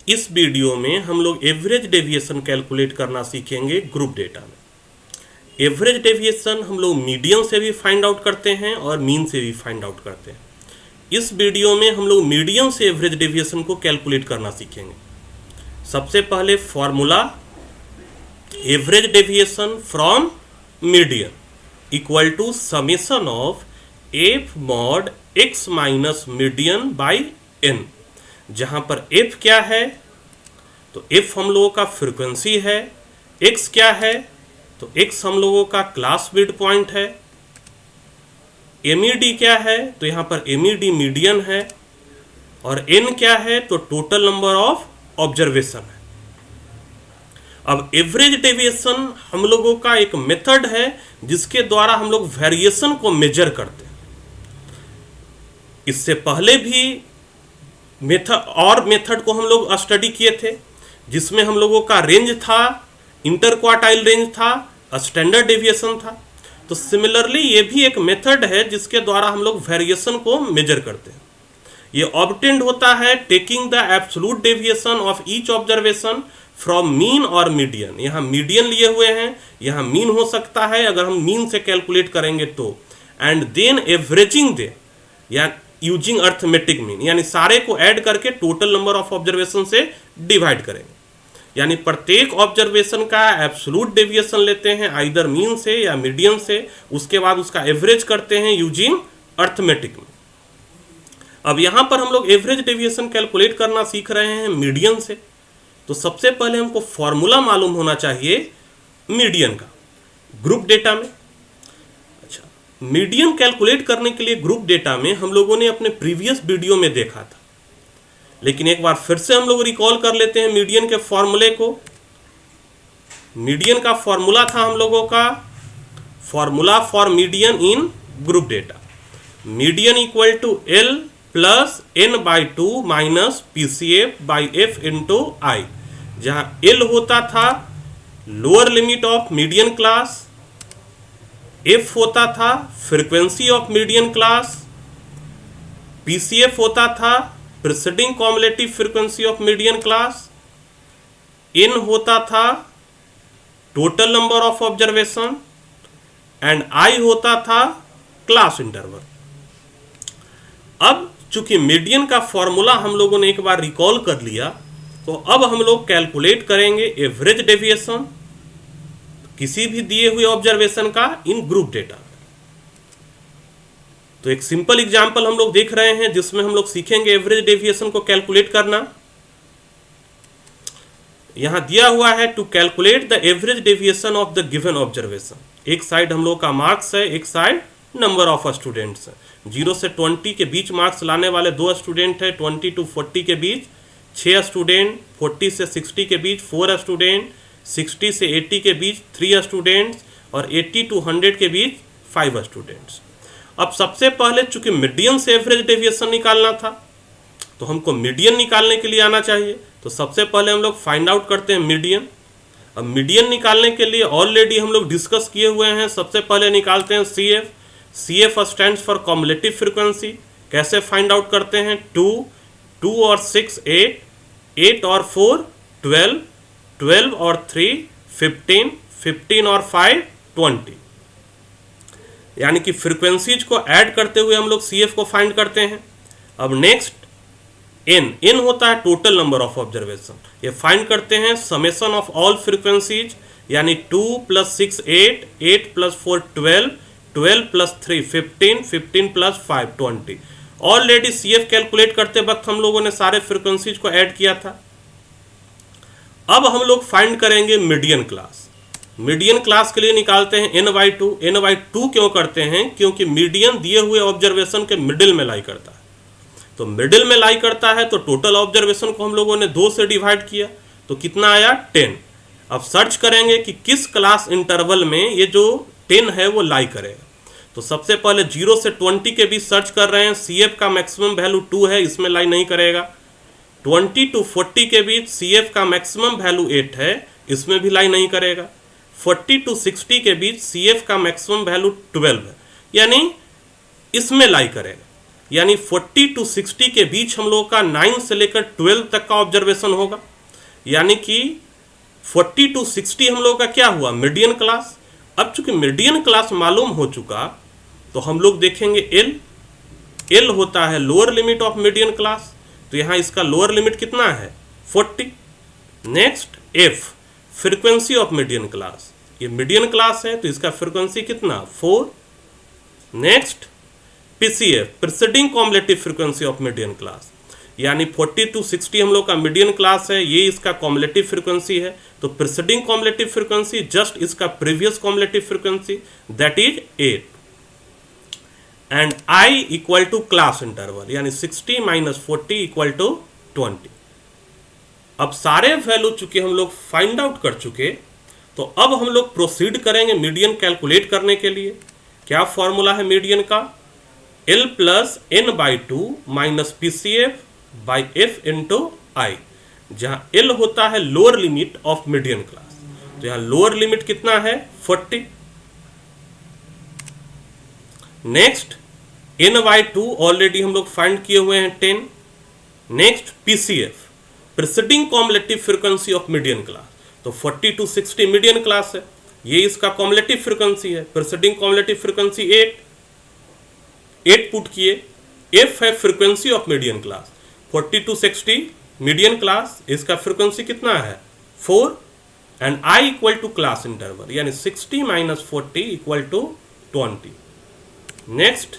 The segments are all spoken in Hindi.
इस वीडियो में हम लोग एवरेज डेविएशन कैलकुलेट करना सीखेंगे ग्रुप डेटा में। एवरेज डेविएशन हम लोग मीडियन से भी फाइंड आउट करते हैं और मीन से भी फाइंड आउट करते हैं। इस वीडियो में हम लोग मीडियन से एवरेज डेविएशन को कैलकुलेट करना सीखेंगे। सबसे पहले formula average deviation from median equal to summation of F mod X minus median by N, जहां पर f क्या है तो f हम लोगों का फ्रीक्वेंसी है, x क्या है तो x हम लोगों का क्लास बिड पॉइंट है, MED क्या है तो यहाँ पर MED मीडियन है और n क्या है तो टोटल नंबर ऑफ ऑब्जर्वेशन है। अब एवरेज डेविएशन हम लोगों का एक मेथड है जिसके द्वारा हम लोग वेरिएशन को मेजर करते हैं। इससे पहले भी मेथड को हम लोग स्टडी किए थे जिसमें हम लोगों का रेंज था, इंटर क्वार्टाइल रेंज था, स्टैंडर्ड डेविएशन था। तो सिमिलरली ये भी एक मेथड है जिसके द्वारा हम लोग वेरिएशन को मेजर करते हैं। ये ऑब्टेन्ड होता है taking the absolute deviation of each observation from mean और मीडियन। यहाँ मीडियन लिए हुए हैं, यहाँ मीन हो सकता है अगर हम मीन से कैलकुलेट करेंगे तो, एंड देन एवरेजिंग दे या यूजिंग अर्थमेटिक मीन, यानी सारे को ऐड करके टोटल नंबर ऑफ ऑब्जर्वेशन से डिवाइड करेंगे। यानी प्रत्येक ऑब्जर्वेशन का एब्सोल्यूट डेविएशन लेते हैं आइदर मीन से या मीडियन से, उसके बाद उसका एवरेज करते हैं यूजिंग अर्थमेटिक मीन। अब यहां पर हम लोग एवरेज डेविएशन कैलकुलेट करना सीख रहे हैं मीडियन से। तो सबसे पहले हमको फॉर्मूला मालूम होना चाहिए मीडियन का ग्रुप डेटा में। मीडियन कैलकुलेट करने के लिए ग्रुप डेटा में हम लोगों ने अपने प्रीवियस वीडियो में देखा था, लेकिन एक बार फिर से हम लोग रिकॉल कर लेते हैं मीडियन के फॉर्मूले को। मीडियन का फॉर्मूला था हम लोगों का formula for median in group data, median equal to L plus N by two minus PCF by F into I, जहां एल होता था lower limit of median class, F होता था frequency of median class, PCF होता था preceding cumulative frequency of median class, N होता था total number of observation and I होता था क्लास इंटरवल। अब चूंकि मीडियन का फॉर्मूला हम लोगों ने एक बार रिकॉल कर लिया, तो अब हम लोग कैलकुलेट करेंगे एवरेज डेविएशन किसी भी दिए हुए ऑब्जर्वेशन का इन ग्रुप डेटा। तो एक सिंपल एग्जांपल हम लोग देख रहे हैं जिसमें हम लोग सीखेंगे एवरेज डेविएशन को कैलकुलेट करना। यहां दिया हुआ है to calculate the average deviation of the given observation. एक साइड हम लोग का मार्क्स है, एक साइड नंबर ऑफ स्टूडेंट्स है। 0 से 20 के बीच मार्क्स लाने वाले 2 स्टूडेंट है, 20 to 40 के बीच 6 स्टूडेंट, 40 से 60 के बीच 4 स्टूडेंट, 60 से 80 के बीच 3 स्टूडेंट्स और 80 to 100 के बीच 5 स्टूडेंट्स। अब सबसे पहले चूंकि मीडियन से एवरेज डेविएशन निकालना था तो हमको मीडियन निकालने के लिए आना चाहिए। तो सबसे पहले हम लोग फाइंड आउट करते हैं मीडियन। अब मीडियन निकालने के लिए ऑलरेडी हम लोग डिस्कस किए हुए हैं। सबसे पहले निकालते हैं CF stands for cumulative frequency. कैसे फाइंड आउट करते हैं? 2 और 6 8 और 4 12 और 3 15 और 5 20, यानी कि फ्रीक्वेंसीज को ऐड करते हुए हम लोग CF को फाइंड करते हैं। अब नेक्स्ट N होता है टोटल नंबर ऑफ ऑब्जर्वेशन। ये फाइंड करते हैं समेशन ऑफ ऑल फ्रीक्वेंसीज, यानी 2 + 6 8 + 4 12 + 3 15 + 5 20। ऑलरेडी CF कैलकुलेट करते वक्त हम लोगों ने सारे फ्रीक्वेंसीज को ऐड किया था। अब हम लोग फाइंड करेंगे मीडियन क्लास। मीडियन क्लास के लिए निकालते हैं N/2। N/2 क्यों करते हैं? क्योंकि मीडियन दिए हुए ऑब्जर्वेशन के मिडिल में लाई करता है। तो मिडिल में लाई करता है तो टोटल ऑब्जर्वेशन को हम लोगों ने 2 से डिवाइड किया तो कितना आया? 10। अब सर्च करेंगे कि किस क्लास इंटरवल में ये जो 10 है वो लाई करेगा। तो सबसे पहले 0 से 20 के बीच सर्च कर रहे हैं। CF का मैक्सिमम वैल्यू 2 है, इसमें लाई नहीं करेगा। 20 to 40 के बीच CF का मैक्सिमम वैल्यू 8 है, इसमें भी लाई नहीं करेगा। 40 to 60 के बीच CF का मैक्सिमम वैल्यू 12 है, यानी इसमें लाई करेगा। यानी 40 to 60 के बीच हम लोगों का 9 से लेकर 12 तक का ऑब्जर्वेशन होगा। यानी कि 40 to 60 हम लोगों का क्या हुआ, मीडियन क्लास। अब चूंकि मीडियन क्लास मालूम हो चुका तो हम लोग देखेंगे एल होता है lower limit of median class, तो यहाँ इसका लोअर लिमिट कितना है 40। Next F frequency of median class, ये मीडियन क्लास है तो इसका फ्रीक्वेंसी कितना 4। Next PCF preceding cumulative frequency of median class, यानी 40 to 60 हम लोग का मीडियन क्लास है, ये इसका कॉम्युलेटिव फ्रीक्वेंसी है, तो प्रीसीडिंग कॉम्युलेटिव फ्रीक्वेंसी जस्ट इसका previous cumulative frequency that is 8 and I equal to class interval, यानी 60 - 40 = 20। अब सारे वैल्यू चूंकि हम लोग फाइंड आउट कर चुके तो अब हम लोग प्रोसीड करेंगे मीडियन कैलकुलेट करने के लिए। क्या फॉर्मूला है मीडियन का, L + n/2 - PCF/F × I, जहां L होता है lower limit of median class, तो यहां लोअर लिमिट कितना है 40। नेक्स्ट n/2 ऑलरेडी हम लोग फाइंड किए हुए हैं 10। Next PCF preceding cumulative frequency of median class, तो 40 to 60 मीडियन क्लास है, ये इसका कॉम्युलेटिव फ्रीक्वेंसी है, प्रीसीडिंग कॉम्युलेटिव फ्रीक्वेंसी 8 पुट किए। एफ है frequency of median class, 40 to 60 median class, इसका फ्रीक्वेंसी कितना है 4 and I equal to class interval, यानी 60 - 40 = 20। नेक्स्ट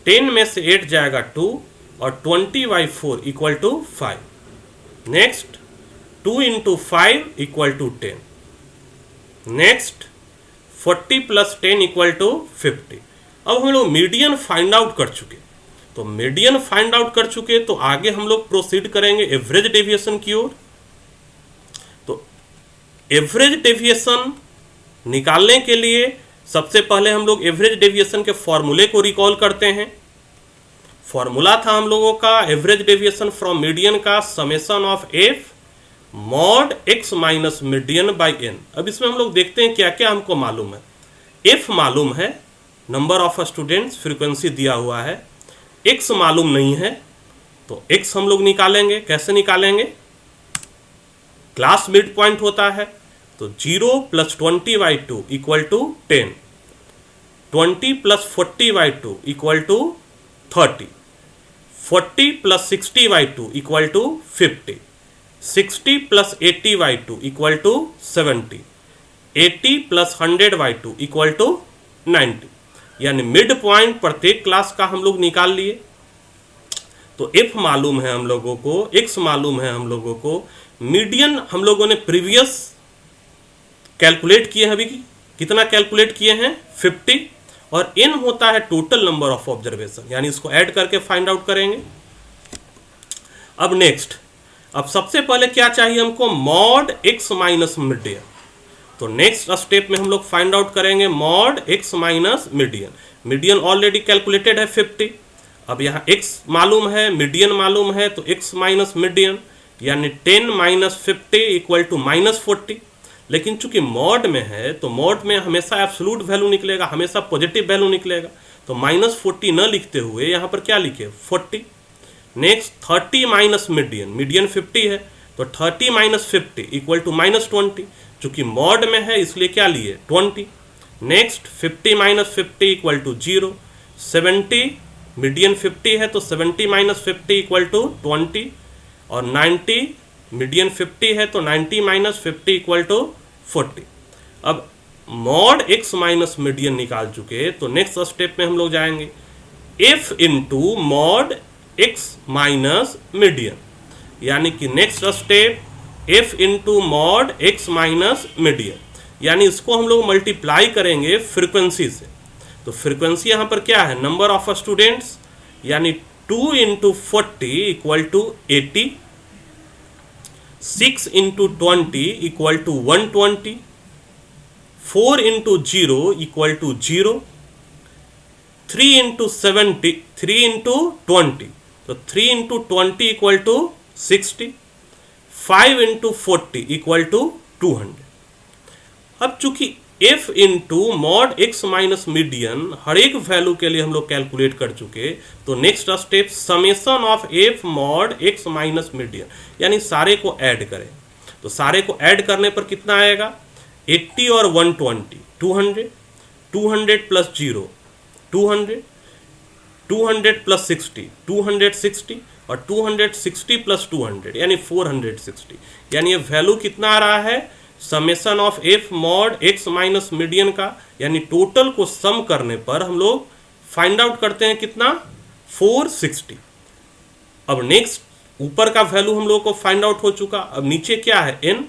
10 में से 8 जाएगा 2 और 20/4 = 5। नेक्स्ट 2 × 5 = 10। नेक्स्ट 40 + 10 = 50। अब हम लोग मीडियन फाइंड आउट कर चुके, तो मीडियन फाइंड आउट कर चुके तो आगे हम लोग प्रोसीड करेंगे एवरेज डेविएशन की ओर। तो एवरेज डेविएशन निकालने के लिए सबसे पहले हम लोग एवरेज डेविएशन के फॉर्मूले को रिकॉल करते हैं। फॉर्मूला था हम लोगों का एवरेज डेविएशन फ्रॉम मीडियन का summation of F mod x - मीडियन/n। अब इसमें हम लोग देखते हैं क्या क्या हमको मालूम है। एफ मालूम है, नंबर ऑफ स्टूडेंट्स, फ्रीक्वेंसी दिया हुआ है। x मालूम नहीं है तो x हम लोग निकालेंगे। कैसे निकालेंगे, क्लास मिड पॉइंट होता है, तो 0 + 20/2 = 10, 20 + 40/2 = 30, 40 + 60/2 = 50, 60 + 80/2 = 70, 80 + 100/2 = 90, यानी मिड पॉइंट प्रत्येक क्लास का हम लोग निकाल लिए। तो एफ मालूम है हम लोगों को, एक्स मालूम है हम लोगों को, मीडियन हम लोगों ने प्रीवियस कैलकुलेट किए हैं, अभी कितना कैलकुलेट किए हैं 50, और एन होता है टोटल नंबर ऑफ ऑब्जर्वेशन, यानी इसको ऐड करके फाइंड आउट करेंगे। अब नेक्स्ट, अब सबसे पहले क्या चाहिए हमको, मॉड x - मीडियन। तो नेक्स्ट स्टेप में हम लोग फाइंड आउट करेंगे mod x - median. Median already calculated है 50, अब यहाँ x मालूम है, मीडियन मालूम है, तो x - मीडियन यानी 10 - 50 = -40। लेकिन चूंकि मॉड में है तो मॉड में हमेशा एब्सोल्यूट वैल्यू निकलेगा, हमेशा पॉजिटिव वैल्यू निकलेगा, तो -40 न लिखते हुए यहाँ पर क्या लिखे 40। नेक्स्ट 30 - मीडियन, मीडियन 50 है तो 30 - 50 = -20, चूंकि मॉड में है इसलिए क्या लिए 20। नेक्स्ट 50 - 50 = 0, 70 मीडियन 50 है तो 70 - 50 = 20, और 90 मीडियन 50 है तो 90 - 50 = 40। अब मॉड x - मीडियन निकाल चुके तो नेक्स्ट स्टेप में हम लोग जाएंगे f × मॉड x - मीडियन, यानी कि next step f × mod x - median, यानी इसको हम लोग मल्टीप्लाई करेंगे फ्रीक्वेंसी से। तो फ्रीक्वेंसी यहाँ पर क्या है, नंबर ऑफ स्टूडेंट्स, यानी 2 × 40 = 80, 6 × 20 = 120, 4 × 0 = 0, 3 × 70 3 × 20, तो 3 × 20 = 60, 5 × 40 = 200। अब चूंकि F into mod X minus median हर एक वैल्यू के लिए हम लोग कैलकुलेट कर चुके, तो next step summation of F mod X minus median, यानी सारे को ऐड करें। तो सारे को ऐड करने पर कितना आएगा, 80 और 120 200, 200 प्लस 0 200, 200 प्लस 60 260 और 260 प्लस 200 यानी 460। यानी ये वैल्यू कितना आ रहा है, summation of F mod X minus median का, यानी टोटल को सम करने पर हम लोग फाइंड आउट करते हैं कितना, 460। अब नेक्स्ट ऊपर का वैल्यू हम लोग को फाइंड आउट हो चुका, अब नीचे क्या है, एन।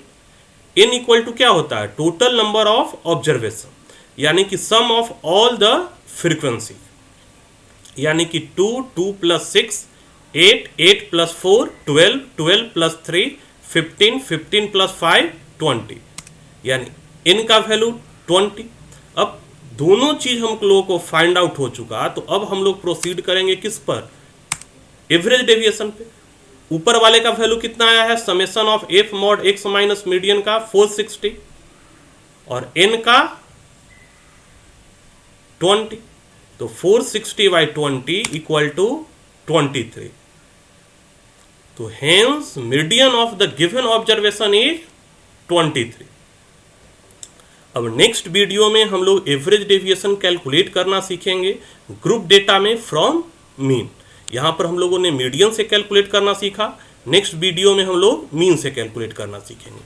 एन इक्वल टू क्या होता है, टोटल नंबर ऑफ ऑब्जर्वेशन, यानी कि सम ऑफ ऑल द फ्रीक्वेंसी, यानी कि 2 2 प्लस 6 8 8 प्लस 4 12 12 प्लस 3 15 15 प्लस 5 20, यानी n का वैल्यू 20। अब दोनों चीज हम लोगों को फाइंड आउट हो चुका, तो अब हम लोग प्रोसीड करेंगे किस पर, एवरेज डेविएशन पे। ऊपर वाले का वैल्यू कितना आया है, summation of F mod X minus median का 460 और n का 20, तो 460 बाई 20 इक्वल टू 23। तो hence median of the given observation is 23। अब नेक्स्ट वीडियो में हम लोग एवरेज डेविएशन कैलकुलेट करना सीखेंगे ग्रुप डेटा में फ्रॉम मीन। यहां पर हम लोगों ने मीडियन से कैलकुलेट करना सीखा, नेक्स्ट वीडियो में हम लोग मीन से कैलकुलेट करना सीखेंगे।